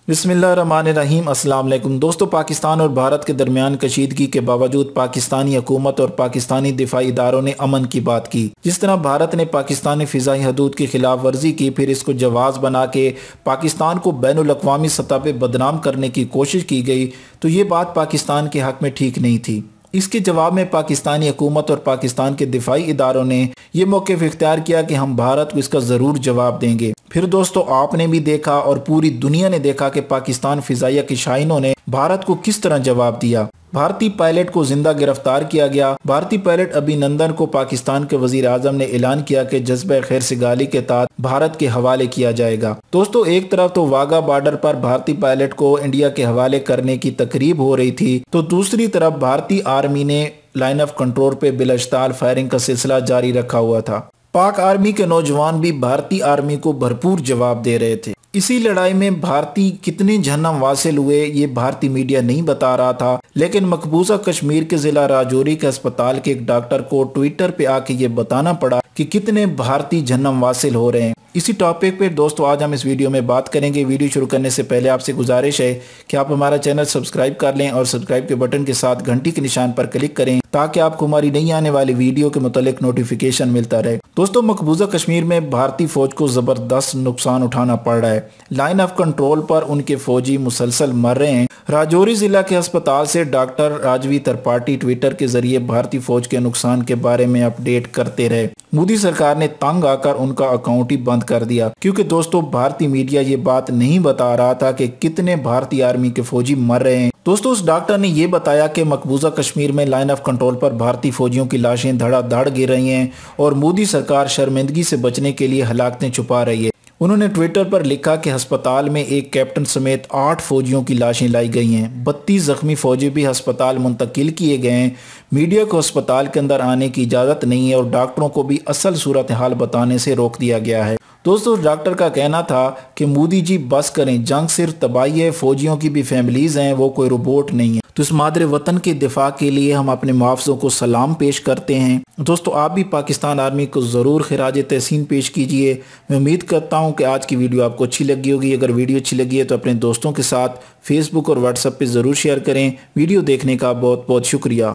बिस्मिल्लाहिर्रहमानिर्रहीम। अस्सलाम वालेकुम दोस्तों, पाकिस्तान और भारत के दरमियान कशीदगी के बावजूद पाकिस्तानी हुकूमत और पाकिस्तानी दिफाई इदारों ने अमन की बात की। जिस तरह भारत ने पाकिस्तानी फ़िज़ाई हदूद की खिलाफ वर्जी की, फिर इसको जवाज़ बना के पाकिस्तान को बैनुल-अक़वामी सतह पर बदनाम करने की कोशिश की गई, तो ये बात पाकिस्तान के हक़ में ठीक नहीं थी। इसके जवाब में पाकिस्तानी हुकूमत और पाकिस्तान के दिफाई इदारों ने यह मौक़िफ़ इख्तियार किया कि हम भारत को इसका ज़रूर जवाब देंगे। फिर दोस्तों, आपने भी देखा और पूरी दुनिया ने देखा कि पाकिस्तान फ़िज़ाइया के शाइनों ने भारत को किस तरह जवाब दिया। भारतीय पायलट को जिंदा गिरफ्तार किया गया। भारतीय पायलट अभिनंदन को पाकिस्तान के वजीर आजम ने ऐलान किया कि जज्बे खैर सिगाली के तहत भारत के हवाले किया जाएगा। दोस्तों, एक तरफ तो वाघा बॉर्डर पर भारतीय पायलट को इंडिया के हवाले करने की तकरीब हो रही थी, तो दूसरी तरफ भारतीय आर्मी ने लाइन ऑफ कंट्रोल पे बिलाश्ताल फायरिंग का सिलसिला जारी रखा हुआ था। पाक आर्मी के नौजवान भी भारतीय आर्मी को भरपूर जवाब दे रहे थे। इसी लड़ाई में भारतीय कितने जहन्नम वासिल हुए ये भारतीय मीडिया नहीं बता रहा था, लेकिन मकबूजा कश्मीर के जिला राजौरी के अस्पताल के एक डॉक्टर को ट्विटर पे आके ये बताना पड़ा कि कितने भारतीय जहन्नम वासिल हो रहे हैं। इसी टॉपिक पे दोस्तों आज हम इस वीडियो में बात करेंगे। वीडियो शुरू करने से पहले आपसे गुजारिश है कि आप हमारा चैनल सब्सक्राइब कर लें और सब्सक्राइब के बटन के साथ घंटी के निशान पर क्लिक करें ताकि आपको हमारी नई आने वाली वीडियो के मुतालिक नोटिफिकेशन मिलता रहे। दोस्तों, मकबूजा कश्मीर में भारतीय फौज को जबरदस्त नुकसान उठाना पड़ रहा है। लाइन ऑफ कंट्रोल पर उनके फौजी मुसलसल मर रहे हैं। राजौरी जिला के अस्पताल से डॉक्टर राजवी त्रिपाठी ट्विटर के जरिए भारतीय फौज के नुकसान के बारे में अपडेट करते रहे। मोदी सरकार ने तंग आकर उनका अकाउंट ही बंद कर दिया, क्योंकि दोस्तों भारतीय मीडिया ये बात नहीं बता रहा था कि कितने भारतीय आर्मी के फौजी मर रहे हैं। दोस्तों, उस डॉक्टर ने यह बताया कि मकबूजा कश्मीर में लाइन ऑफ कंट्रोल पर भारतीय फौजियों की लाशें धड़ाधड़ गिर रही हैं और मोदी सरकार शर्मिंदगी से बचने के लिए हलाकतें छुपा रही है। उन्होंने ट्विटर पर लिखा कि अस्पताल में एक कैप्टन समेत 8 फौजियों की लाशें लाई गई हैं। 32 जख्मी फौजी भी अस्पताल मुंतकिल किए गए हैं। मीडिया को अस्पताल के अंदर आने की इजाज़त नहीं है और डॉक्टरों को भी असल सूरत हाल बताने से रोक दिया गया है। दोस्तों, डॉक्टर का कहना था कि मोदी जी बस करें, जंग सिर्फ तबाही है, फौजियों की भी फैमिलीज हैं, वो कोई रोबोट नहीं है। तो इस मादरे वतन के दिफा के लिए हम अपने मुआवज़ों को सलाम पेश करते हैं। दोस्तों, आप भी पाकिस्तान आर्मी को ज़रूर खिराज तहसीन पेश कीजिए। मैं उम्मीद करता हूं कि आज की वीडियो आपको अच्छी लगी होगी। अगर वीडियो अच्छी लगी है तो अपने दोस्तों के साथ फेसबुक और व्हाट्सएप पर ज़रूर शेयर करें। वीडियो देखने का बहुत बहुत शुक्रिया।